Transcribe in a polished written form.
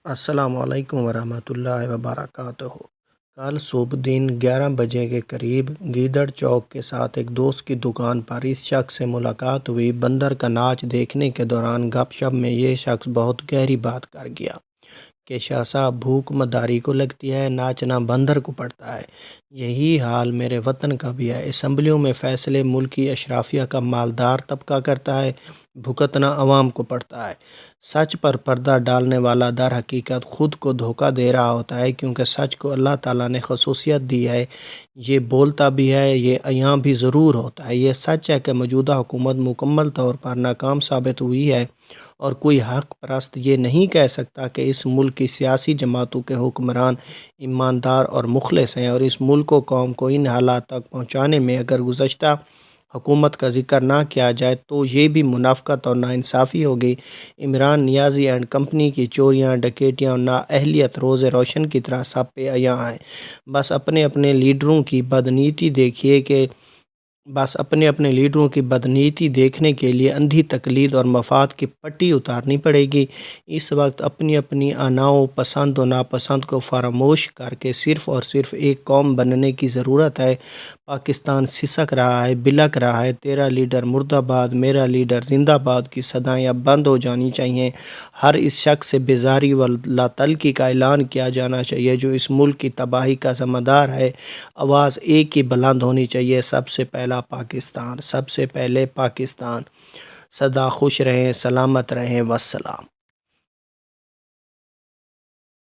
السلام علیکم ورحمۃ اللہ وبرکاتہ۔ کل صبح دن 11 بجے کے قریب گیدڑ چوک کے ساتھ ایک دوست کی دکان پر اس شخص سے ملاقات ہوئی۔ بندر کا ناچ دیکھنے کے دوران گپ شپ میں یہ شخص بہت گہری بات کر گیا کہ شاہ صاحب بھوک مداری کو لگتی ہے، ناچنا بندر کو پڑتا ہے۔ یہی حال میرے وطن کا بھی ہے۔ اسمبلیوں میں فیصلے ملکی اشرافیہ کا مالدار طبقہ کرتا ہے، بھگتنا عوام کو پڑتا ہے۔ سچ پر پردہ ڈالنے والا در حقیقت خود کو دھوکہ دے رہا ہوتا ہے، کیونکہ سچ کو اللہ تعالیٰ نے خصوصیت دی ہے، یہ بولتا بھی ہے، یہ عیاں بھی ضرور ہوتا ہے۔ یہ سچ ہے کہ موجودہ حکومت مکمل طور پر ناکام ثابت ہوئی ہے، اور کوئی حق پرست یہ نہیں کہہ سکتا کہ اس ملک کی سیاسی جماعتوں کے حکمران ایماندار اور مخلص ہیں، اور اس ملک و قوم کو ان حالات تک پہنچانے میں اگر گزشتہ حکومت کا ذکر نہ کیا جائے تو یہ بھی منافقت اور ناانصافی ہوگی۔ عمران نیازی اینڈ کمپنی کی چوریاں، ڈکیتیاں اور نااہلیت روز روشن کی طرح سب پہ عیاں ہیں۔ بس اپنے اپنے لیڈروں کی بدنیتی دیکھنے کے لیے اندھی تقلید اور مفاد کی پٹی اتارنی پڑے گی۔ اس وقت اپنی اپنی آناؤں، پسند و ناپسند کو فراموش کر کے صرف اور صرف ایک قوم بننے کی ضرورت ہے۔ پاکستان سسک رہا ہے، بلک رہا ہے۔ تیرا لیڈر مرد آباد، میرا لیڈر زندہ آباد کی صدائیں اب بند ہو جانی چاہیے۔ ہر اس شخص سے بیزاری و لاتلقی کا اعلان کیا جانا چاہیے جو اس ملک کی تباہی کا ذمہ دار ہے۔ آواز ایک ہی بلند ہونی چاہیے، سب سے پہلا پاکستان، سب سے پہلے پاکستان۔ سدا خوش رہیں، سلامت رہیں، والسلام۔